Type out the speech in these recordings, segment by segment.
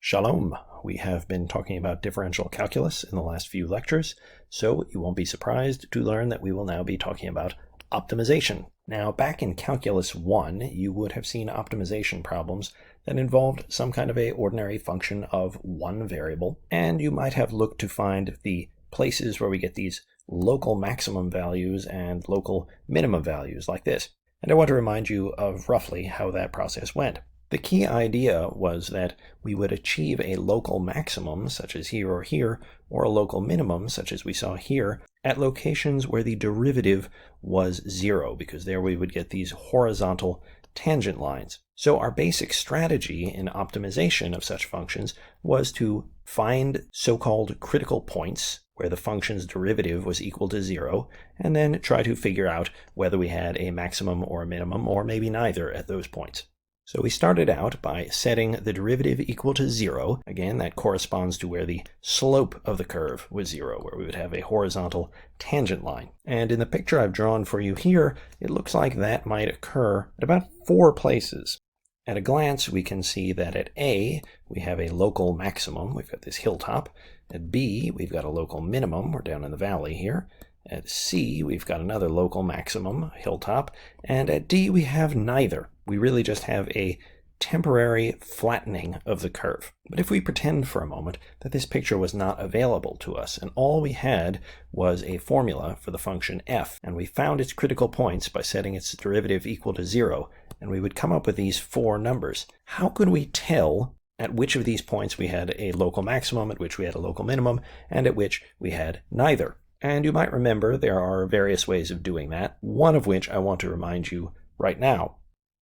Shalom! We have been talking about differential calculus in the last few lectures, so you won't be surprised to learn that we will now be talking about optimization. Now, back in Calculus 1, you would have seen optimization problems that involved some kind of a ordinary function of one variable, and you might have looked to find the places where we get these local maximum values and local minimum values like this. And I want to remind you of roughly how that process went. The key idea was that we would achieve a local maximum, such as here, or a local minimum, such as we saw here, at locations where the derivative was 0, because there we would get these horizontal tangent lines. So our basic strategy in optimization of such functions was to find so-called critical points where the function's derivative was equal to 0, and then try to figure out whether we had a maximum or a minimum, or maybe neither at those points. So we started out by setting the derivative equal to 0. Again, that corresponds to where the slope of the curve was 0, where we would have a horizontal tangent line. And in the picture I've drawn for you here, it looks like that might occur at about 4 places. At a glance, we can see that at A, we have a local maximum. We've got this hilltop. At B, we've got a local minimum. We're down in the valley here. At C, we've got another local maximum, hilltop. And at D, we have neither. We really just have a temporary flattening of the curve. But if we pretend for a moment that this picture was not available to us, and all we had was a formula for the function f, and we found its critical points by setting its derivative equal to 0, and we would come up with these 4 numbers, how could we tell at which of these points we had a local maximum, at which we had a local minimum, and at which we had neither? And you might remember there are various ways of doing that, one of which I want to remind you right now.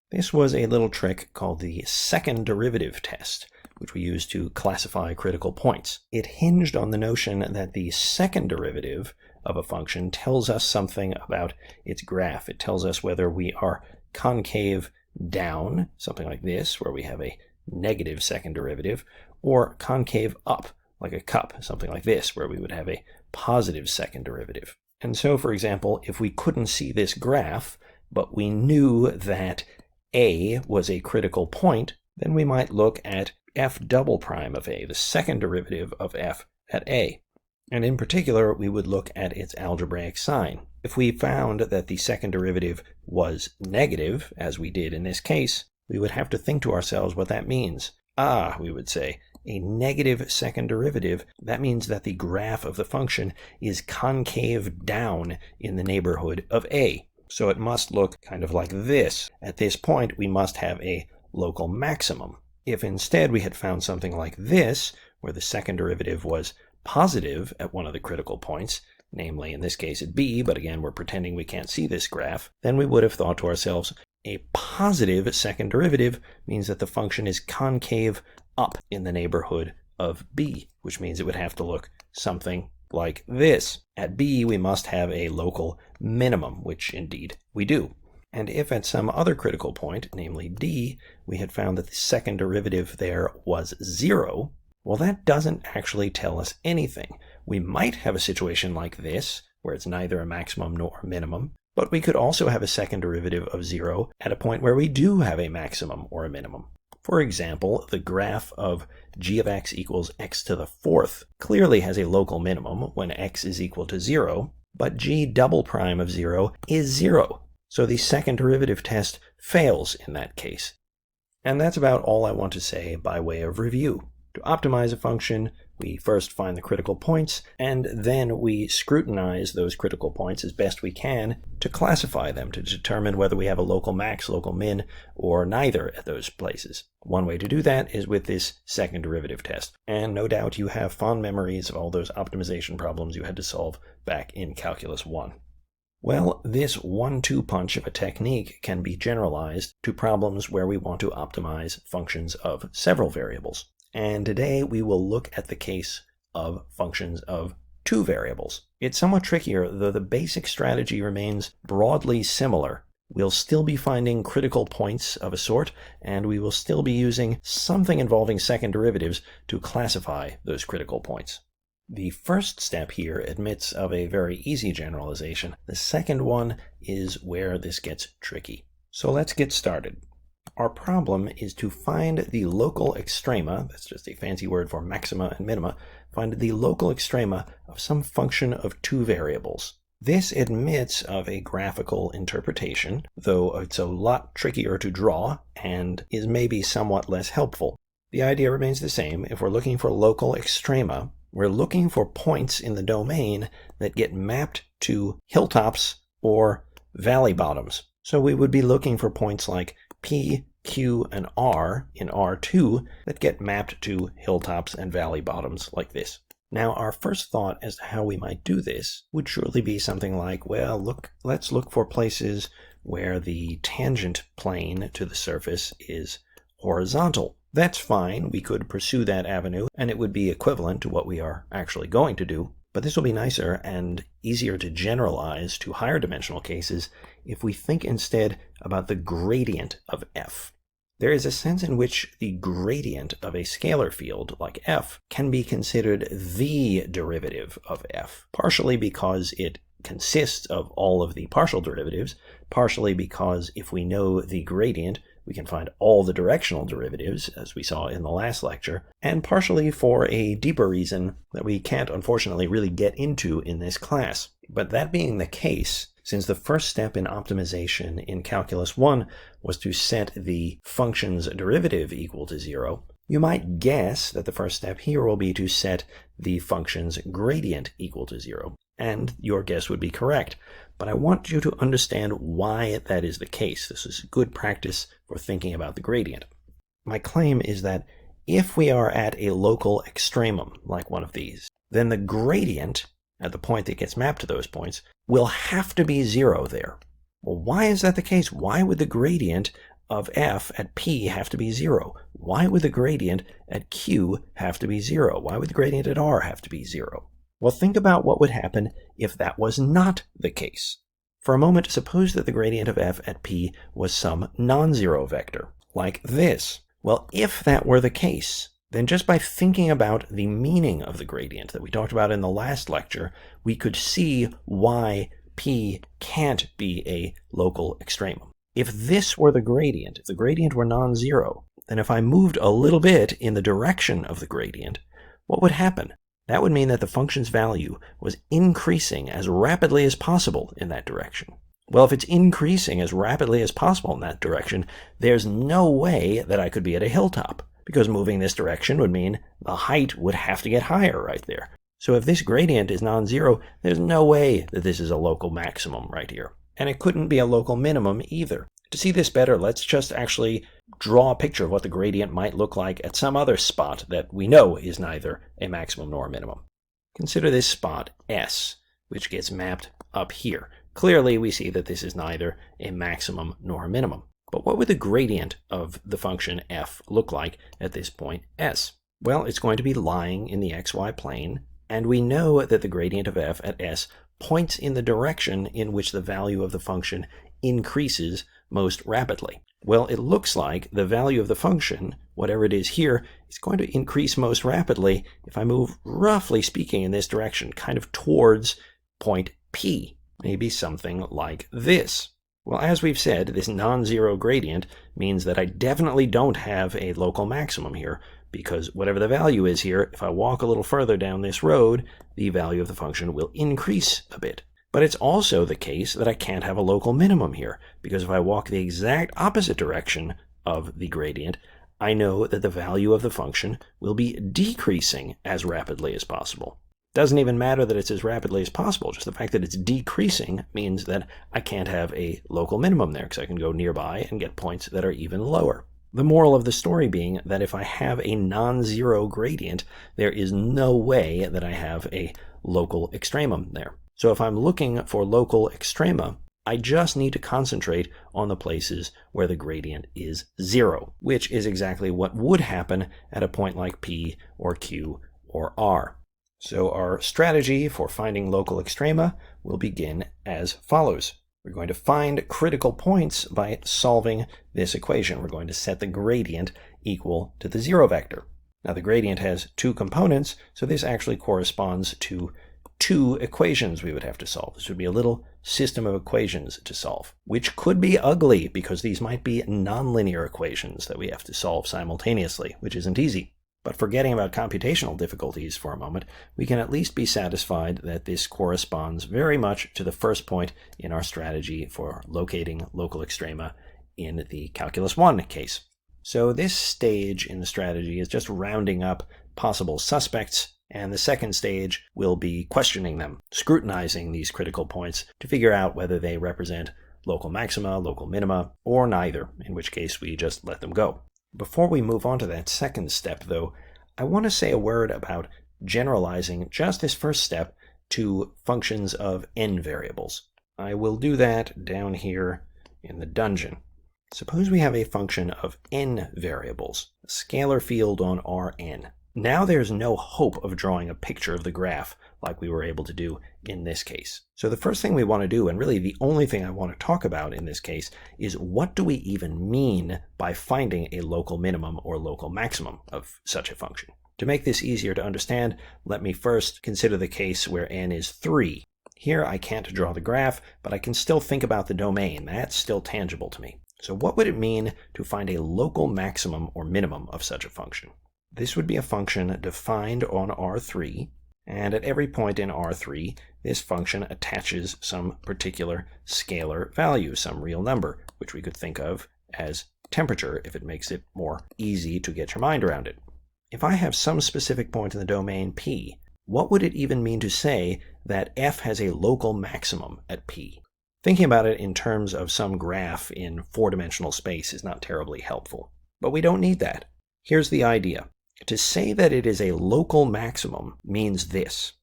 This was a little trick called the second derivative test, which we used to classify critical points. It hinged on the notion that the second derivative of a function tells us something about its graph. It tells us whether we are concave down, something like this, where we have a negative second derivative, or concave up, like a cup, something like this, where we would have a positive second derivative. And so, for example, if we couldn't see this graph, but we knew that A was a critical point, then we might look at f double prime of A, the second derivative of f at A. And in particular, we would look at its algebraic sign. If we found that the second derivative was negative, as we did in this case, we would have to think to ourselves what that means. We would say, a negative second derivative, that means that the graph of the function is concave down in the neighborhood of A. So it must look kind of like this. At this point, we must have a local maximum. If instead we had found something like this, where the second derivative was positive at one of the critical points, namely in this case at B, but again we're pretending we can't see this graph, then we would have thought to ourselves, a positive second derivative means that the function is concave up in the neighborhood of B, which means it would have to look something like this. At B, we must have a local minimum, which indeed we do. And if at some other critical point, namely D, we had found that the second derivative there was 0, well, that doesn't actually tell us anything. We might have a situation like this, where it's neither a maximum nor a minimum, but we could also have a second derivative of 0 at a point where we do have a maximum or a minimum. For example, the graph of g of x equals x to the 4th clearly has a local minimum when x is equal to 0, but g double prime of 0 is 0. So the second derivative test fails in that case. And that's about all I want to say by way of review. To optimize a function, we first find the critical points, and then we scrutinize those critical points as best we can to classify them, to determine whether we have a local max, local min, or neither at those places. One way to do that is with this second derivative test. And no doubt you have fond memories of all those optimization problems you had to solve back in Calculus 1. Well, this 1-2 punch of a technique can be generalized to problems where we want to optimize functions of several variables. And today we will look at the case of functions of 2 variables. It's somewhat trickier, though the basic strategy remains broadly similar. We'll still be finding critical points of a sort, and we will still be using something involving second derivatives to classify those critical points. The first step here admits of a very easy generalization. The second one is where this gets tricky. So let's get started. Our problem is to find the local extrema, that's just a fancy word for maxima and minima, find the local extrema of some function of two variables. This admits of a graphical interpretation, though it's a lot trickier to draw and is maybe somewhat less helpful. The idea remains the same. If we're looking for local extrema, we're looking for points in the domain that get mapped to hilltops or valley bottoms. So we would be looking for points like P, Q, and R in R2 that get mapped to hilltops and valley bottoms like this. Now, our first thought as to how we might do this would surely be something like, well, let's look for places where the tangent plane to the surface is horizontal. That's fine. We could pursue that avenue, and it would be equivalent to what we are actually going to do. But this will be nicer and easier to generalize to higher dimensional cases if we think instead about the gradient of f. There is a sense in which the gradient of a scalar field, like f, can be considered the derivative of f, partially because it consists of all of the partial derivatives, partially because if we know the gradient, we can find all the directional derivatives, as we saw in the last lecture, and partially for a deeper reason that we can't unfortunately really get into in this class. But that being the case, since the first step in optimization in Calculus 1 was to set the function's derivative equal to 0, you might guess that the first step here will be to set the function's gradient equal to 0. And your guess would be correct. But I want you to understand why that is the case. This is good practice for thinking about the gradient. My claim is that if we are at a local extremum, like one of these, then the gradient at the point that gets mapped to those points will have to be 0 there. Well, why is that the case? Why would the gradient of f at P have to be 0? Why would the gradient at Q have to be 0? Why would the gradient at R have to be 0? Well, think about what would happen if that was not the case. For a moment, suppose that the gradient of f at P was some non-zero vector, like this. Well, if that were the case, then just by thinking about the meaning of the gradient that we talked about in the last lecture, we could see why P can't be a local extremum. If this were the gradient, if the gradient were non-zero, then if I moved a little bit in the direction of the gradient, what would happen? That would mean that the function's value was increasing as rapidly as possible in that direction. Well, if it's increasing as rapidly as possible in that direction, there's no way that I could be at a hilltop, because moving this direction would mean the height would have to get higher right there. So if this gradient is non-zero, there's no way that this is a local maximum right here. And it couldn't be a local minimum either. To see this better, let's just actually draw a picture of what the gradient might look like at some other spot that we know is neither a maximum nor a minimum. Consider this spot S, which gets mapped up here. Clearly, we see that this is neither a maximum nor a minimum. But what would the gradient of the function f look like at this point S? Well, it's going to be lying in the xy plane, and we know that the gradient of f at S points in the direction in which the value of the function increases most rapidly. Well, it looks like the value of the function, whatever it is here, is going to increase most rapidly if I move, roughly speaking, in this direction, kind of towards point P, maybe something like this. Well, as we've said, this non-zero gradient means that I definitely don't have a local maximum here, because whatever the value is here, if I walk a little further down this road, the value of the function will increase a bit. But it's also the case that I can't have a local minimum here, because if I walk the exact opposite direction of the gradient, I know that the value of the function will be decreasing as rapidly as possible. Doesn't even matter that it's as rapidly as possible, just the fact that it's decreasing means that I can't have a local minimum there, because I can go nearby and get points that are even lower. The moral of the story being that if I have a non-zero gradient, there is no way that I have a local extremum there. So if I'm looking for local extrema, I just need to concentrate on the places where the gradient is 0, which is exactly what would happen at a point like P or Q or R. So our strategy for finding local extrema will begin as follows. We're going to find critical points by solving this equation. We're going to set the gradient equal to the 0 vector. Now the gradient has two components, so this actually corresponds to two equations we would have to solve. This would be a little system of equations to solve, which could be ugly because these might be nonlinear equations that we have to solve simultaneously, which isn't easy. But forgetting about computational difficulties for a moment, we can at least be satisfied that this corresponds very much to the first point in our strategy for locating local extrema in the Calculus 1 case. So this stage in the strategy is just rounding up possible suspects, and the second stage will be questioning them, scrutinizing these critical points to figure out whether they represent local maxima, local minima, or neither, in which case we just let them go. Before we move on to that second step, though, I want to say a word about generalizing just this first step to functions of n variables. I will do that down here in the dungeon. Suppose we have a function of n variables, a scalar field on Rn. Now there's no hope of drawing a picture of the graph like we were able to do in this case. So the first thing we want to do, and really the only thing I want to talk about in this case, is what do we even mean by finding a local minimum or local maximum of such a function? To make this easier to understand, let me first consider the case where n is 3. Here I can't draw the graph, but I can still think about the domain. That's still tangible to me. So what would it mean to find a local maximum or minimum of such a function? This would be a function defined on R3, and at every point in R3, this function attaches some particular scalar value, some real number, which we could think of as temperature if it makes it more easy to get your mind around it. If I have some specific point in the domain P, what would it even mean to say that f has a local maximum at P? Thinking about it in terms of some graph in four-dimensional space is not terribly helpful, but we don't need that. Here's the idea. To say that it is a local maximum means this.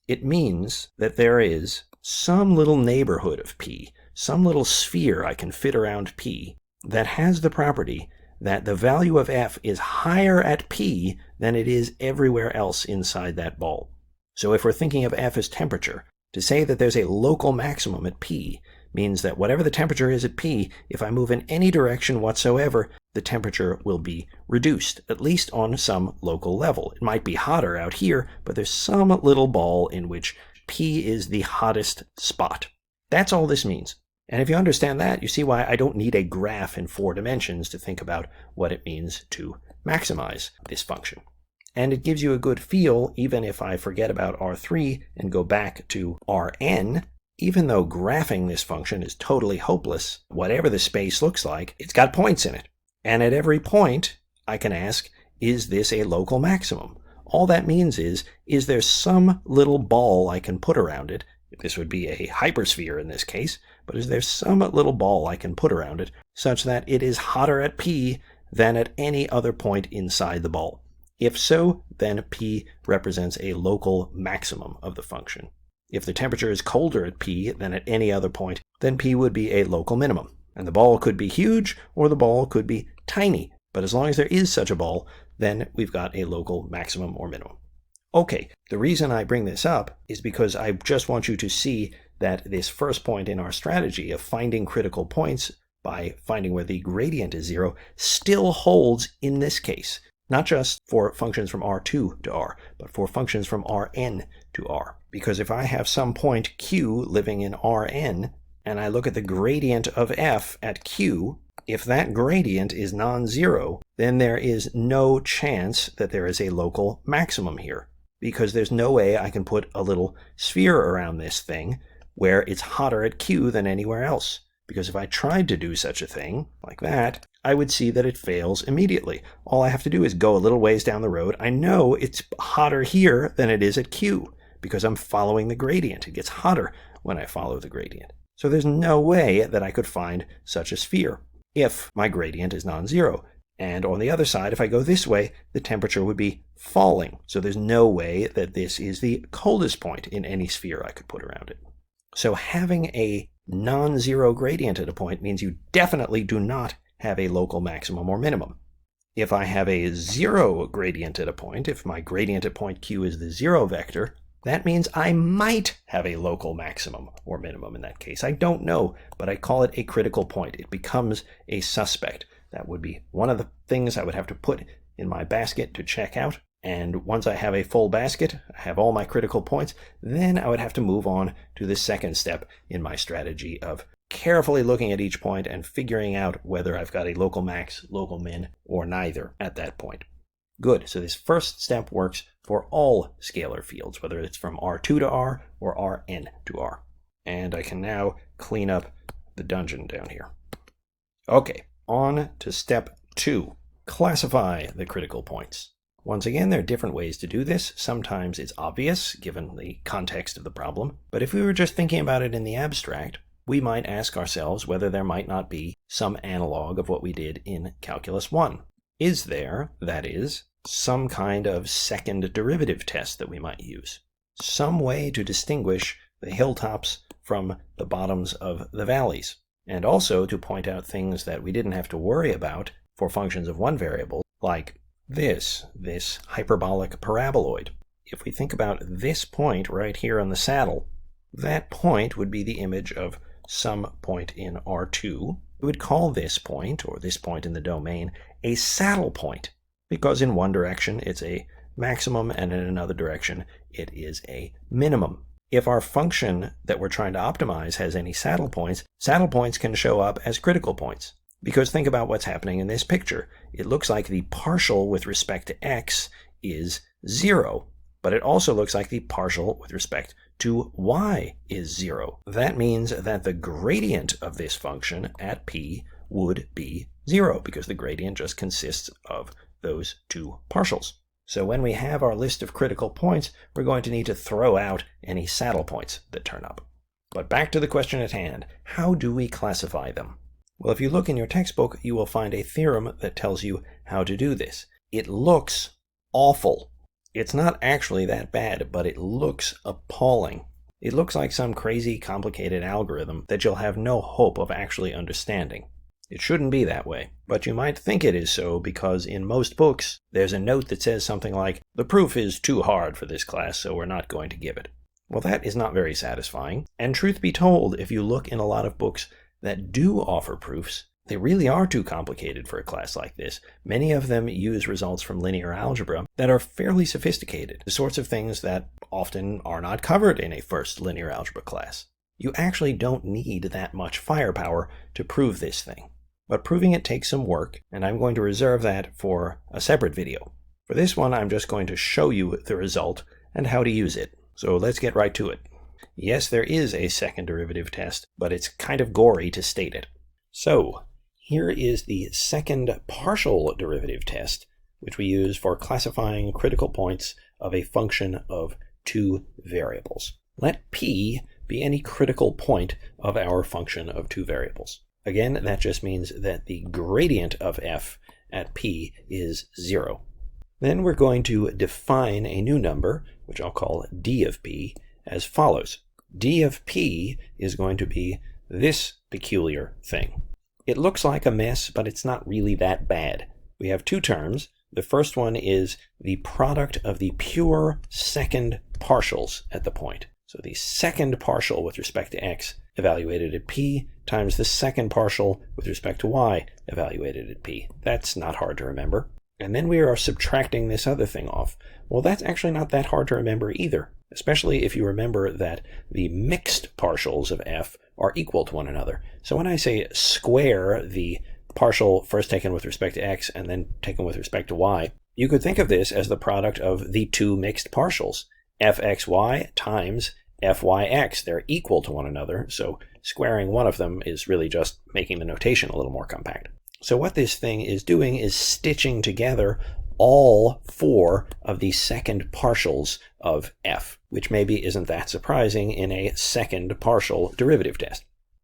It means that there is some little neighborhood of P, some little sphere I can fit around P, that has the property that the value of f is higher at P than it is everywhere else inside that ball. So if we're thinking of f as temperature, to say that there's a local maximum at P means that whatever the temperature is at P, if I move in any direction whatsoever, the temperature will be reduced, at least on some local level. It might be hotter out here, but there's some little ball in which P is the hottest spot. That's all this means. And if you understand that, you see why I don't need a graph in 4 dimensions to think about what it means to maximize this function. And it gives you a good feel, even if I forget about R3 and go back to Rn, even though graphing this function is totally hopeless, whatever the space looks like, it's got points in it. And at every point, I can ask, is this a local maximum? All that means is there some little ball I can put around it? This would be a hypersphere in this case, but is there some little ball I can put around it such that it is hotter at P than at any other point inside the ball? If so, then P represents a local maximum of the function. If the temperature is colder at P than at any other point, then P would be a local minimum. And the ball could be huge or the ball could be tiny. But as long as there is such a ball, then we've got a local maximum or minimum. Okay, the reason I bring this up is because I just want you to see that this first point in our strategy of finding critical points by finding where the gradient is 0 still holds in this case. Not just for functions from R2 to R, but for functions from Rn to R. Because if I have some point Q living in Rn, and I look at the gradient of f at Q, if that gradient is non-zero, then there is no chance that there is a local maximum here. Because there's no way I can put a little sphere around this thing where it's hotter at Q than anywhere else. Because if I tried to do such a thing, like that, I would see that it fails immediately. All I have to do is go a little ways down the road. I know it's hotter here than it is at Q, because I'm following the gradient. It gets hotter when I follow the gradient. So there's no way that I could find such a sphere if my gradient is non-zero. And on the other side, if I go this way, the temperature would be falling. So there's no way that this is the coldest point in any sphere I could put around it. So having a non-zero gradient at a point means you definitely do not have a local maximum or minimum. If I have a 0 gradient at a point, if my gradient at point Q is the 0 vector, that means I might have a local maximum or minimum in that case. I don't know, but I call it a critical point. It becomes a suspect. That would be one of the things I would have to put in my basket to check out. And once I have a full basket, I have all my critical points, then I would have to move on to the second step in my strategy of carefully looking at each point and figuring out whether I've got a local max, local min, or neither at that point. Good, so this first step works for all scalar fields, whether it's from R2 to R or Rn to R. And I can now clean up the dungeon down here. Okay, on to step 2. Classify the critical points. Once again, there are different ways to do this. Sometimes it's obvious, given the context of the problem. But if we were just thinking about it in the abstract, we might ask ourselves whether there might not be some analog of what we did in Calculus 1. Is there, that is, some kind of second derivative test that we might use? Some way to distinguish the hilltops from the bottoms of the valleys, and also to point out things that we didn't have to worry about for functions of one variable, like this hyperbolic paraboloid. If we think about this point right here on the saddle, that point would be the image of some point in R2. We would call this point, or this point in the domain, a saddle point, because in one direction it's a maximum and in another direction it is a minimum. If our function that we're trying to optimize has any saddle points can show up as critical points. Because think about what's happening in this picture. It looks like the partial with respect to x is 0, but it also looks like the partial with respect to y is 0. That means that the gradient of this function at p would be 0, because the gradient just consists of those two partials. So when we have our list of critical points, we're going to need to throw out any saddle points that turn up. But back to the question at hand, how do we classify them? Well, if you look in your textbook, you will find a theorem that tells you how to do this. It looks awful. It's not actually that bad, but it looks appalling. It looks like some crazy, complicated algorithm that you'll have no hope of actually understanding. It shouldn't be that way, but you might think it is so because in most books, there's a note that says something like, the proof is too hard for this class, so we're not going to give it. Well, that is not very satisfying. And truth be told, if you look in a lot of books that do offer proofs, they really are too complicated for a class like this. Many of them use results from linear algebra that are fairly sophisticated, the sorts of things that often are not covered in a first linear algebra class. You actually don't need that much firepower to prove this thing. But proving it takes some work, and I'm going to reserve that for a separate video. For this one, I'm just going to show you the result and how to use it. So let's get right to it. Yes, there is a second derivative test, but it's kind of gory to state it. So, here is the second partial derivative test, which we use for classifying critical points of a function of two variables. Let p be any critical point of our function of two variables. Again, that just means that the gradient of f at p is 0. Then we're going to define a new number, which I'll call d of p, as follows. D of p is going to be this peculiar thing. It looks like a mess, but it's not really that bad. We have two terms. The first one is the product of the pure second partials at the point. So the second partial with respect to x evaluated at p times the second partial with respect to y evaluated at p. That's not hard to remember. And then we are subtracting this other thing off. Well, that's actually not that hard to remember either, especially if you remember that the mixed partials of f are equal to one another. So when I say square the partial first taken with respect to x and then taken with respect to y, you could think of this as the product of the two mixed partials, fxy times fyx. They're equal to one another, so squaring one of them is really just making the notation a little more compact. So what this thing is doing is stitching together all four of the second partials of f, which maybe isn't that surprising in a second partial derivative test.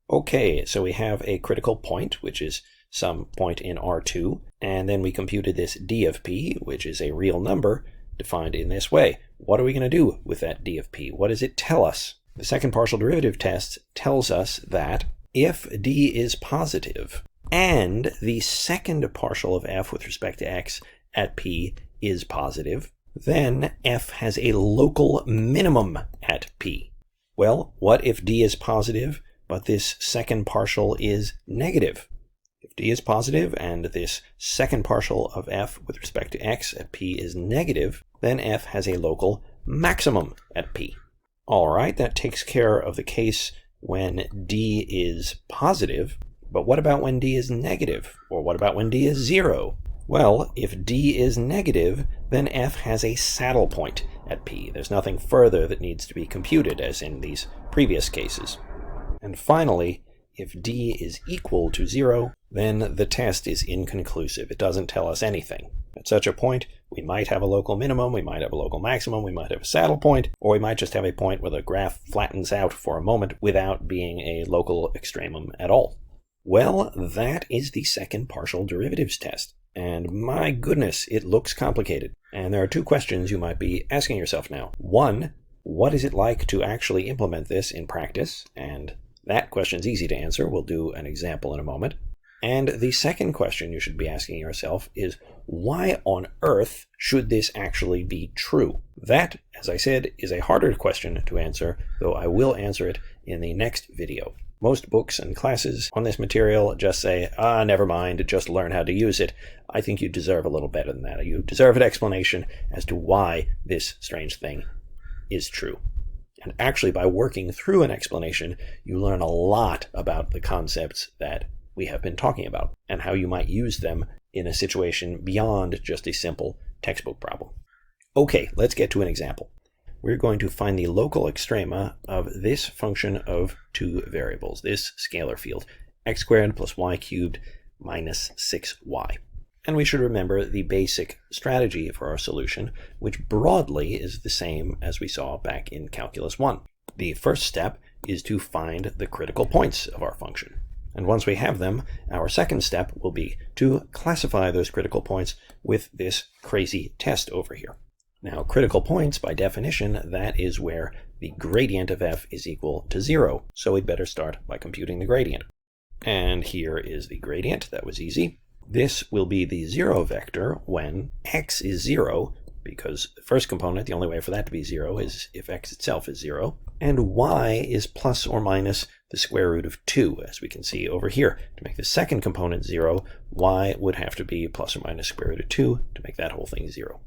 Okay, so we have a critical point, which is some point in R2, and then we computed this d of p, which is a real number, defined in this way. What are we going to do with that d of p? What does it tell us? The second partial derivative test tells us that if d is positive and the second partial of f with respect to x at p is positive, then f has a local minimum at p. Well, what if d is positive, but this second partial is negative? If d is positive and this second partial of f with respect to x at p is negative, then f has a local maximum at P. All right, that takes care of the case when D is positive, but what about when D is negative? Or what about when D is 0? Well, if D is negative, then f has a saddle point at P. There's nothing further that needs to be computed, as in these previous cases. And finally, if D is equal to 0, then the test is inconclusive. It doesn't tell us anything. At such a point, we might have a local minimum, we might have a local maximum, we might have a saddle point, or we might just have a point where the graph flattens out for a moment without being a local extremum at all. Well, that is the second partial derivatives test. And my goodness, it looks complicated. And there are two questions you might be asking yourself now. One, what is it like to actually implement this in practice? And that question's easy to answer. We'll do an example in a moment. And the second question you should be asking yourself is, why on earth should this actually be true? That, as I said, is a harder question to answer, though I will answer it in the next video. Most books and classes on this material just say, never mind, just learn how to use it. I think you deserve a little better than that. You deserve an explanation as to why this strange thing is true. And actually, by working through an explanation, you learn a lot about the concepts that we have been talking about and how you might use them in a situation beyond just a simple textbook problem. Okay, let's get to an example. We're going to find the local extrema of this function of two variables, this scalar field, x squared plus y cubed minus 6y. And we should remember the basic strategy for our solution, which broadly is the same as we saw back in Calculus 1. The first step is to find the critical points of our function. And once we have them, our second step will be to classify those critical points with this crazy test over here. Now, critical points, by definition, that is where the gradient of f is equal to 0. So we'd better start by computing the gradient. And here is the gradient. That was easy. This will be the 0 vector when x is 0, because the first component, the only way for that to be 0 is if x itself is 0, and y is plus or minus the square root of 2, as we can see over here. To make the second component 0, y would have to be plus or minus square root of 2 to make that whole thing 0.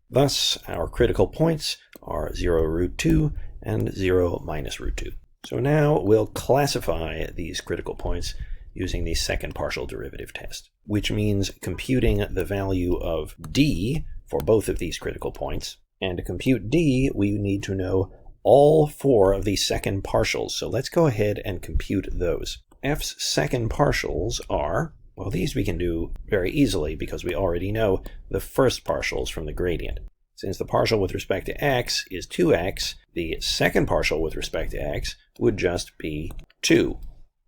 Thus, our critical points are 0 root 2 and 0 minus root 2. So now we'll classify these critical points using the second partial derivative test, which means computing the value of d for both of these critical points. And to compute d, we need to know all four of the second partials. So let's go ahead and compute those. F's second partials are, well, these we can do very easily because we already know the first partials from the gradient. Since the partial with respect to x is 2x, the second partial with respect to x would just be 2,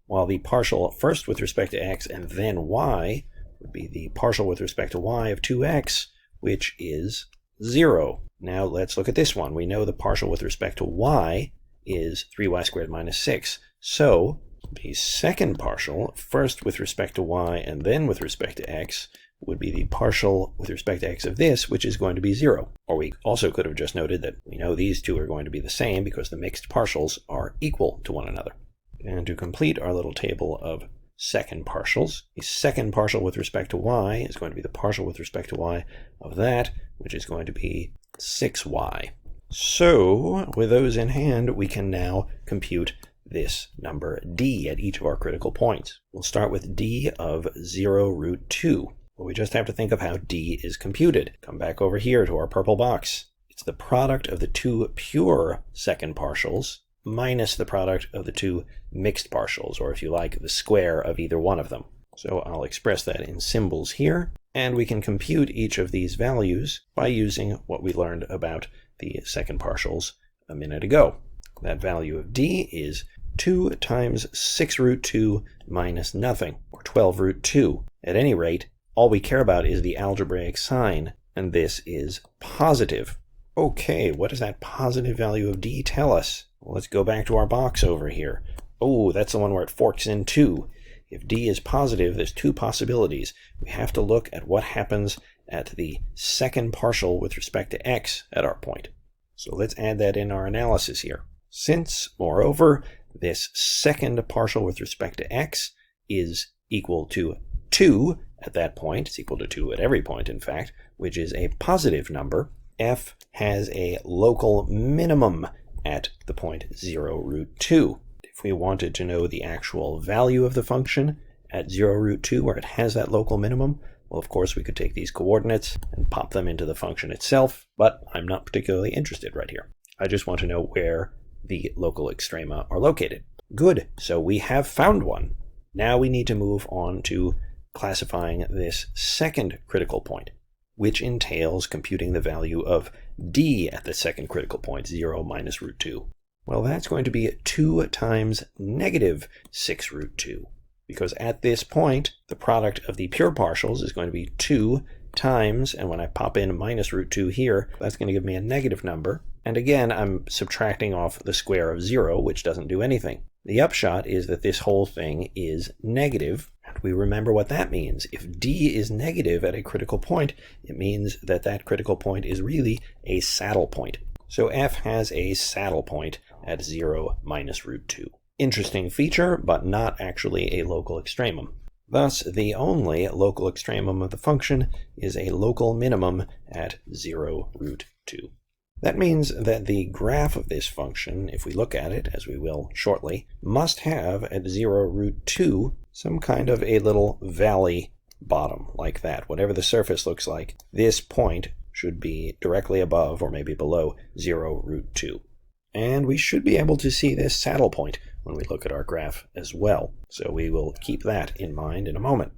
while the partial first with respect to x and then y would be the partial with respect to y of 2x, which is 0. Now let's look at this one. We know the partial with respect to y is 3y squared minus 6. So the second partial, first with respect to y and then with respect to x, would be the partial with respect to x of this, which is going to be 0. Or we also could have just noted that we know these two are going to be the same because the mixed partials are equal to one another. And to complete our little table of second partials, the second partial with respect to y is going to be the partial with respect to y of that, which is going to be 6y. So with those in hand, we can now compute this number d at each of our critical points. We'll start with d of 0 root 2. Well, we just have to think of how d is computed. Come back over here to our purple box. It's the product of the two pure second partials minus the product of the two mixed partials, or if you like, the square of either one of them. So I'll express that in symbols here, and we can compute each of these values by using what we learned about the second partials a minute ago. That value of d is 2 times 6 root 2 minus nothing, or 12 root 2. At any rate, all we care about is the algebraic sign, and this is positive. Okay, what does that positive value of d tell us? Well, let's go back to our box over here. Oh, that's the one where it forks in 2. If d is positive, there's two possibilities. We have to look at what happens at the second partial with respect to x at our point. So let's add that in our analysis here. Since, moreover, this second partial with respect to x is equal to 2 at that point, it's equal to 2 at every point, in fact, which is a positive number, f has a local minimum at the point 0, root 2. If we wanted to know the actual value of the function at 0, root 2, where it has that local minimum, well, of course, we could take these coordinates and pop them into the function itself, but I'm not particularly interested right here. I just want to know where the local extrema are located. Good, so we have found one. Now we need to move on to classifying this second critical point, which entails computing the value of d at the second critical point, 0 minus root 2. Well, that's going to be 2 times negative 6 root 2, because at this point, the product of the pure partials is going to be 2 times, and when I pop in minus root 2 here, that's going to give me a negative number. And again, I'm subtracting off the square of 0, which doesn't do anything. The upshot is that this whole thing is negative. And we remember what that means. If d is negative at a critical point, it means that that critical point is really a saddle point. So f has a saddle point at 0 minus root 2. Interesting feature, but not actually a local extremum. Thus, the only local extremum of the function is a local minimum at 0, root 2. That means that the graph of this function, if we look at it, as we will shortly, must have at 0, root 2 some kind of a little valley bottom like that. Whatever the surface looks like, this point should be directly above or maybe below 0, root 2. And we should be able to see this saddle point when we look at our graph as well. So we will keep that in mind in a moment.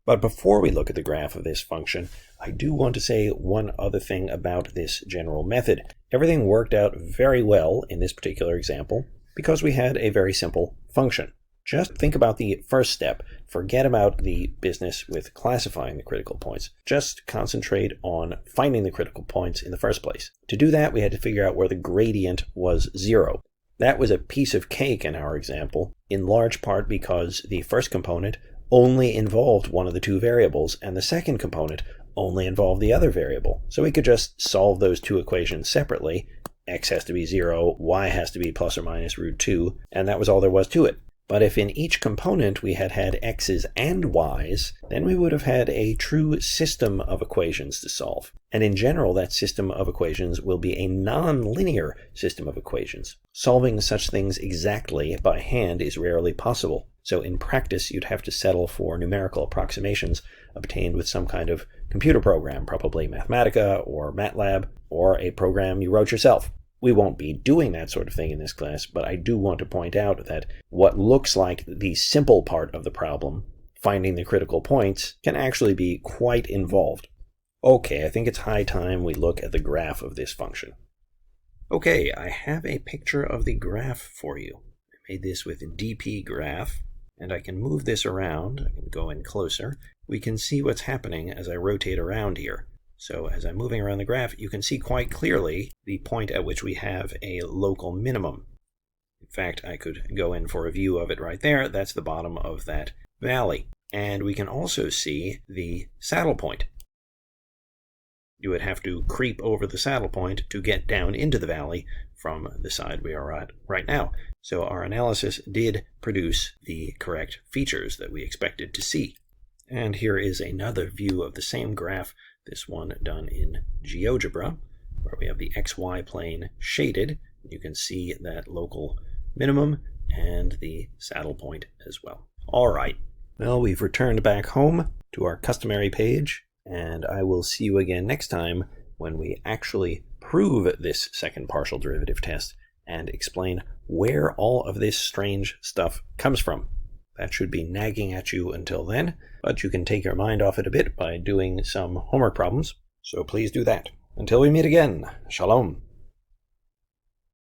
But before we look at the graph of this function, I do want to say one other thing about this general method. Everything worked out very well in this particular example because we had a very simple function. Just think about the first step. Forget about the business with classifying the critical points. Just concentrate on finding the critical points in the first place. To do that, we had to figure out where the gradient was 0. That was a piece of cake in our example, in large part because the first component only involved one of the two variables, and the second component only involved the other variable. So we could just solve those two equations separately. X has to be 0, y has to be plus or minus root 2, and that was all there was to it. But if in each component we had had x's and y's, then we would have had a true system of equations to solve. And in general, that system of equations will be a non-linear system of equations. Solving such things exactly by hand is rarely possible. So in practice, you'd have to settle for numerical approximations obtained with some kind of computer program, probably Mathematica or MATLAB, or a program you wrote yourself. We won't be doing that sort of thing in this class, but I do want to point out that what looks like the simple part of the problem, finding the critical points, can actually be quite involved. Okay, I think it's high time we look at the graph of this function. Okay, I have a picture of the graph for you. I made this with dp graph, and I can move this around. I can go in closer. We can see what's happening as I rotate around here. So as I'm moving around the graph, you can see quite clearly the point at which we have a local minimum. In fact, I could go in for a view of it right there. That's the bottom of that valley. And we can also see the saddle point. You would have to creep over the saddle point to get down into the valley from the side we are at right now. So our analysis did produce the correct features that we expected to see. And here is another view of the same graph, this one done in GeoGebra, where we have the XY plane shaded. You can see that local minimum and the saddle point as well. All right, well, we've returned back home to our customary page, and I will see you again next time when we actually prove this second partial derivative test and explain where all of this strange stuff comes from. That should be nagging at you until then, but you can take your mind off it a bit by doing some homework problems, so please do that. Until we meet again, shalom.